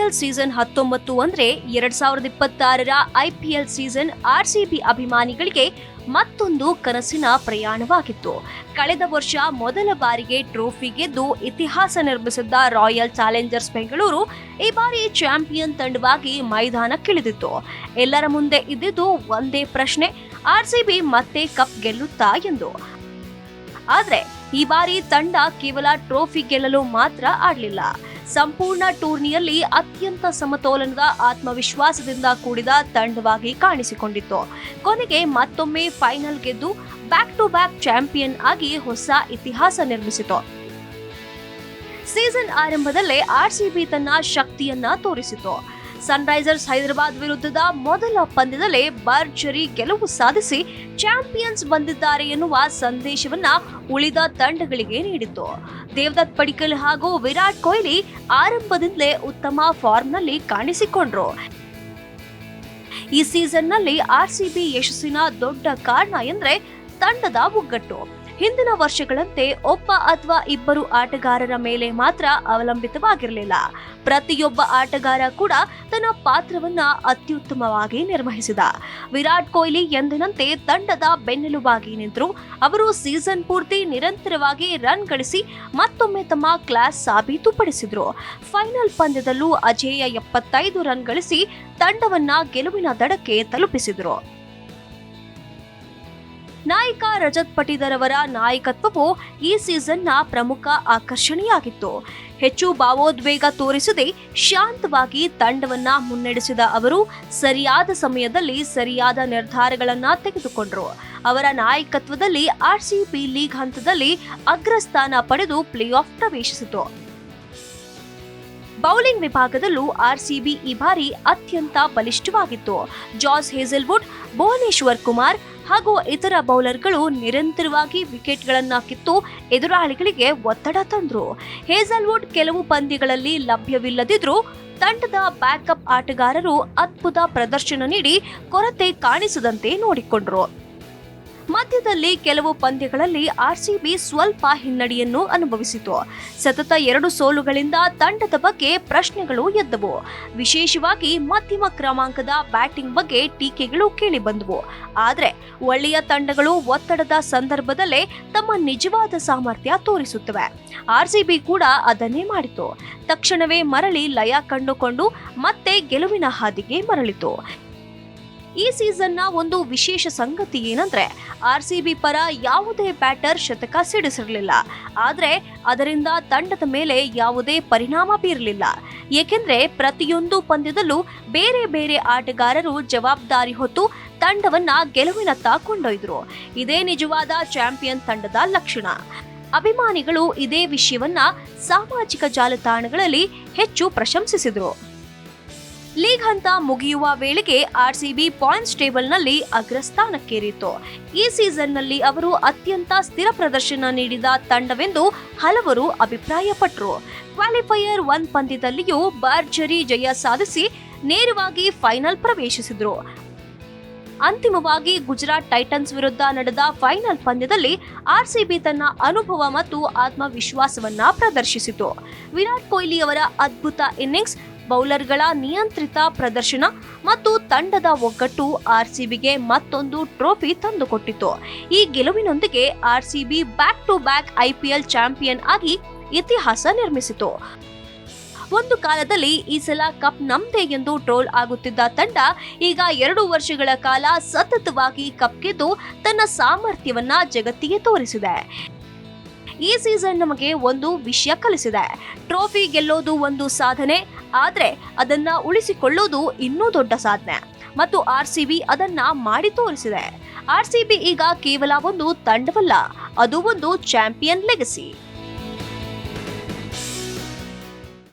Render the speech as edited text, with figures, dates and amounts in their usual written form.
IPL season 19 ಅಂದ್ರೆ 2026ರ IPL season RCB ಅಭಿಮಾನಿಗಳಿಗೆ ಮತ್ತೊಂದು ಕನಸಿನ ಪ್ರಯಾಣವಾಗಿತ್ತು. ಕಳೆದ ವರ್ಷ ಮೊದಲ ಬಾರಿಗೆ ಟ್ರೋಫಿ ಗೆದ್ದು ಇತಿಹಾಸ ನಿರ್ಮಿಸಿದ್ದ ರಾಯಲ್ ಚಾಲೆಂಜರ್ಸ್ ಬೆಂಗಳೂರು ಈ ಬಾರಿ ಚಾಂಪಿಯನ್ ತಂಡವಾಗಿ ಮೈದಾನಕ್ಕಿಳಿದಿತ್ತು. ಎಲ್ಲರ ಮುಂದೆ ಇದ್ದಿದ್ದು ಒಂದೇ ಪ್ರಶ್ನೆ, ಆರ್ಸಿಬಿ ಮತ್ತೆ ಕಪ್ ಗೆಲ್ಲುತ್ತಾ ಎಂದು. ಆದ್ರೆ ಈ ಬಾರಿ ತಂಡ ಕೇವಲ ಟ್ರೋಫಿ ಗೆಲ್ಲಲು ಮಾತ್ರ ಆಡಲಿಲ್ಲ. ಸಂಪೂರ್ಣ ಟೂರ್ನಿಯಲ್ಲಿ ಅತ್ಯಂತ ಸಮತೋಲನದ ಆತ್ಮವಿಶ್ವಾಸದಿಂದ ಕೂಡಿದ ತಂಡವಾಗಿ ಕಾಣಿಸಿಕೊಂಡಿತ್ತು. ಕೊನೆಗೆ ಮತ್ತೊಮ್ಮೆ ಫೈನಲ್ ಗೆದ್ದು ಬ್ಯಾಕ್ ಟು ಬ್ಯಾಕ್ ಚಾಂಪಿಯನ್ ಆಗಿ ಹೊಸ ಇತಿಹಾಸ ನಿರ್ಮಿಸಿತು. ಸೀಸನ್ ಆರಂಭದಲ್ಲೇ ಆರ್ಸಿಬಿ ತನ್ನ ಶಕ್ತಿಯನ್ನ ತೋರಿಸಿತು. ಸನ್ರೈಸರ್ಸ್ ಹೈದರಾಬಾದ್ ವಿರುದ್ಧದ ಮೊದಲ ಪಂದ್ಯದಲ್ಲೇ ಭರ್ಜರಿ ಗೆಲುವು ಸಾಧಿಸಿ ಚಾಂಪಿಯನ್ಸ್ ಬಂದಿದ್ದಾರೆ ಎನ್ನುವ ಸಂದೇಶವನ್ನ ಉಳಿದ ತಂಡಗಳಿಗೆ ನೀಡಿತು. ದೇವದತ್ ಪಡಿಕ್ಕಲ್ ಹಾಗೂ ವಿರಾಟ್ ಕೊಹ್ಲಿ ಆರಂಭದಿಂದಲೇ ಉತ್ತಮ ಫಾರ್ಮ್ನಲ್ಲಿ ಕಾಣಿಸಿಕೊಂಡ್ರು. ಈ ಸೀಸನ್ನಲ್ಲಿ ಆರ್ಸಿಬಿ ಯಶಸ್ಸಿನ ದೊಡ್ಡ ಕಾರಣ ಎಂದ್ರೆ ತಂಡದ ಒಗ್ಗಟ್ಟು. ಹಿಂದಿನ ವರ್ಷಗಳಂತೆ ಒಬ್ಬ ಅಥವಾ ಇಬ್ಬರು ಆಟಗಾರರ ಮೇಲೆ ಮಾತ್ರ ಅವಲಂಬಿತವಾಗಿರಲಿಲ್ಲ. ಪ್ರತಿಯೊಬ್ಬ ಆಟಗಾರ ಕೂಡ ತನ್ನ ಪಾತ್ರವನ್ನ ಅತ್ಯುತ್ತಮವಾಗಿ ನಿರ್ವಹಿಸಿದ. ವಿರಾಟ್ ಕೊಹ್ಲಿ ಎಂದಿನಂತೆ ತಂಡದ ಬೆನ್ನೆಲುಬಾಗಿ ನಿಂತರು. ಅವರು ಸೀಸನ್ ಪೂರ್ತಿ ನಿರಂತರವಾಗಿ ರನ್ ಗಳಿಸಿ ಮತ್ತೊಮ್ಮೆ ತಮ್ಮ ಕ್ಲಾಸ್ ಸಾಬೀತುಪಡಿಸಿದ್ರು. ಫೈನಲ್ ಪಂದ್ಯದಲ್ಲೂ ಅಜೇಯ 75 ರನ್ ಗಳಿಸಿ ತಂಡವನ್ನ ಗೆಲುವಿನ ದಡಕ್ಕೆ ತಲುಪಿಸಿದ್ರು. ನಾಯಕ ರಜತ್ ಪಟಿದಾರ್ ಅವರ ನಾಯಕತ್ವವು ಈ ಸೀಸನ್ನ ಪ್ರಮುಖ ಆಕರ್ಷಣೆಯಾಗಿತ್ತು. ಹೆಚ್ಚು ಭಾವೋದ್ವೇಗ ತೋರಿಸದೆ ಶಾಂತವಾಗಿ ತಂಡವನ್ನ ಮುನ್ನಡೆಸಿದ ಅವರು ಸರಿಯಾದ ಸಮಯದಲ್ಲಿ ಸರಿಯಾದ ನಿರ್ಧಾರಗಳನ್ನ ತೆಗೆದುಕೊಂಡರು. ಅವರ ನಾಯಕತ್ವದಲ್ಲಿ ಆರ್ಸಿಬಿ ಲೀಗ್ ಹಂತದಲ್ಲಿ ಅಗ್ರಸ್ಥಾನ ಪಡೆದು ಪ್ಲೇ ಆಫ್ ಪ್ರವೇಶಿಸಿತು. ಬೌಲಿಂಗ್ ವಿಭಾಗದಲ್ಲೂ ಆರ್ಸಿಬಿ ಈ ಬಾರಿ ಅತ್ಯಂತ ಬಲಿಷ್ಠವಾಗಿತ್ತು. ಜಾಸ್ ಹೇಜಲ್ವುಡ್, ಭುವನೇಶ್ವರ್ ಕುಮಾರ್ ಹಾಗೂ ಇತರ ಬೌಲರ್ಗಳು ನಿರಂತರವಾಗಿ ವಿಕೆಟ್ಗಳನ್ನ ಕಿತ್ತು ಎದುರಾಳಿಗಳಿಗೆ ಒತ್ತಡ ತಂದ್ರು. ಹೇಜಲ್ವುಡ್ ಕೆಲವು ಪಂದ್ಯಗಳಲ್ಲಿ ಲಭ್ಯವಿಲ್ಲದಿದ್ರೂ ತಂಡದ ಬ್ಯಾಕಪ್ ಆಟಗಾರರು ಅದ್ಭುತ ಪ್ರದರ್ಶನ ನೀಡಿ ಕೊರತೆ ಕಾಣಿಸದಂತೆ ನೋಡಿಕೊಂಡ್ರು. ಮಧ್ಯದಲ್ಲಿ ಕೆಲವು ಪಂದ್ಯಗಳಲ್ಲಿ ಆರ್ಸಿಬಿ ಸ್ವಲ್ಪ ಹಿನ್ನಡೆಯನ್ನು ಅನುಭವಿಸಿತು. ಸತತ 2 ಸೋಲುಗಳಿಂದ ತಂಡದ ಬಗ್ಗೆ ಪ್ರಶ್ನೆಗಳು ಎದ್ದವು. ವಿಶೇಷವಾಗಿ ಮಧ್ಯಮ ಕ್ರಮಾಂಕದ ಬ್ಯಾಟಿಂಗ್ ಬಗ್ಗೆ ಟೀಕೆಗಳು ಕೇಳಿಬಂದವು. ಆದರೆ ಒಳ್ಳೆಯ ತಂಡಗಳು ಒತ್ತಡದ ಸಂದರ್ಭದಲ್ಲೇ ತಮ್ಮ ನಿಜವಾದ ಸಾಮರ್ಥ್ಯ ತೋರಿಸುತ್ತವೆ. ಆರ್ಸಿಬಿ ಕೂಡ ಅದನ್ನೇ ಮಾಡಿತು. ತಕ್ಷಣವೇ ಮರಳಿ ಲಯ ಕಂಡುಕೊಂಡು ಮತ್ತೆ ಗೆಲುವಿನ ಹಾದಿಗೆ ಮರಳಿತು. ಈ ಸೀಸನ್ನ ಒಂದು ವಿಶೇಷ ಸಂಗತಿ ಏನಂದ್ರೆ ಆರ್ಸಿಬಿ ಪರ ಯಾವುದೇ ಬ್ಯಾಟರ್ ಶತಕ ಸಿಡಿಸಿರಲಿಲ್ಲ. ಆದ್ರೆ ಅದರಿಂದ ತಂಡದ ಮೇಲೆ ಯಾವುದೇ ಪರಿಣಾಮ ಬೀರಲಿಲ್ಲ. ಏಕೆಂದ್ರೆ ಪ್ರತಿಯೊಂದು ಪಂದ್ಯದಲ್ಲೂ ಬೇರೆ ಬೇರೆ ಆಟಗಾರರು ಜವಾಬ್ದಾರಿ ಹೊತ್ತು ತಂಡವನ್ನ ಗೆಲುವಿನತ್ತ ಕೊಂಡೊಯ್ದರು. ಇದೇ ನಿಜವಾದ ಚಾಂಪಿಯನ್ ತಂಡದ ಲಕ್ಷಣ. ಅಭಿಮಾನಿಗಳು ಇದೇ ವಿಷಯವನ್ನ ಸಾಮಾಜಿಕ ಜಾಲತಾಣಗಳಲ್ಲಿ ಹೆಚ್ಚು ಪ್ರಶಂಸಿಸಿದರು. ಲೀಗ್ ಹಂತ ಮುಗಿಯುವ ವೇಳೆಗೆ ಆರ್ಸಿಬಿ ಪಾಯಿಂಟ್ಸ್ ಟೇಬಲ್ನಲ್ಲಿ ಅಗ್ರಸ್ಥಾನಕ್ಕೇರಿತು. ಈ ಸೀಸನ್ನಲ್ಲಿ ಅವರು ಅತ್ಯಂತ ಸ್ಥಿರ ಪ್ರದರ್ಶನ ನೀಡಿದ ತಂಡವೆಂದು ಹಲವರು ಅಭಿಪ್ರಾಯಪಟ್ಟರು. ಕ್ವಾಲಿಫೈಯರ್ 1 ಪಂದ್ಯದಲ್ಲಿಯೂ ಭರ್ಜರಿ ಜಯ ಸಾಧಿಸಿ ನೇರವಾಗಿ ಫೈನಲ್ ಪ್ರವೇಶಿಸಿದ್ರು. ಅಂತಿಮವಾಗಿ ಗುಜರಾತ್ ಟೈಟನ್ಸ್ ವಿರುದ್ಧ ನಡೆದ ಫೈನಲ್ ಪಂದ್ಯದಲ್ಲಿ ಆರ್ಸಿಬಿ ತನ್ನ ಅನುಭವ ಮತ್ತು ಆತ್ಮವಿಶ್ವಾಸವನ್ನ ಪ್ರದರ್ಶಿಸಿತು. ವಿರಾಟ್ ಕೊಹ್ಲಿ ಅವರ ಅದ್ಭುತ ಇನ್ನಿಂಗ್ಸ್, ಬೌಲರ್ಗಳ ನಿಯಂತ್ರಿತ ಪ್ರದರ್ಶನ ಮತ್ತು ತಂಡದ ಒಗ್ಗಟ್ಟು ಆರ್ಸಿಬಿಗೆ ಮತ್ತೊಂದು ಟ್ರೋಫಿ ತಂದುಕೊಟ್ಟಿತು. ಈ ಗೆಲುವಿನೊಂದಿಗೆ RCB back to back IPL champion ಆಗಿ ಇತಿಹಾಸ ನಿರ್ಮಿಸಿತು. ಒಂದು ಕಾಲದಲ್ಲಿ ಈ ಸಲ ಕಪ್ ನಮ್ದೇ ಎಂದು ಟ್ರೋಲ್ ಆಗುತ್ತಿದ್ದ ತಂಡ ಈಗ 2 ವರ್ಷಗಳ ಕಾಲ ಸತತವಾಗಿ ಕಪ್ ಗೆದ್ದು ತನ್ನ ಸಾಮರ್ಥ್ಯವನ್ನ ಜಗತ್ತಿಗೆ ತೋರಿಸಿದೆ. ಈ ಸೀಸನ್ ನಮಗೆ ಒಂದು ವಿಷಯ ಕಲಿಸಿದೆ. ಟ್ರೋಫಿ ಗೆಲ್ಲೋದು ಒಂದು ಸಾಧನೆ, ಆದ್ರೆ ಅದನ್ನ ಉಳಿಸಿಕೊಳ್ಳೋದು ಇನ್ನೂ ದೊಡ್ಡ ಸಾಧನೆ. ಮತ್ತು ಆರ್ಸಿಬಿ ಅದನ್ನ ಮಾಡಿ ತೋರಿಸಿದೆ. ಆರ್ಸಿಬಿ ಈಗ ಕೇವಲ ಒಂದು ತಂಡವಲ್ಲ, ಅದು ಒಂದು ಚಾಂಪಿಯನ್ ಲೆಗಸಿ.